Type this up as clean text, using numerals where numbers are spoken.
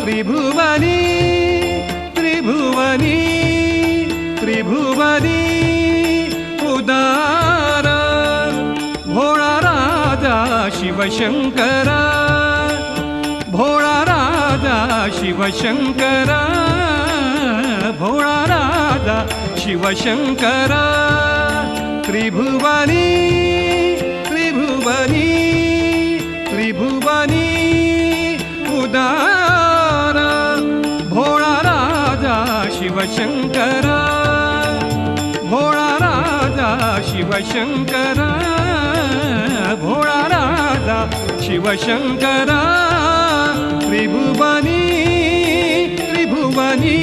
त्रिभुवनी त्रिभुवनी त्रिभुवनी उदार भोळा राजा शिवशंकरा भोळा राजा शिवशंकरा भोळा राजा शिवशंकरा त्रिभुवनी त्रिभुवनी त्रिभुवनी उदार भोळा राजा शिवशंकरा भोळा राजा शिवशंकरा भोळा राजा शिवशंकरा त्रिभुवनी त्रिभुवनी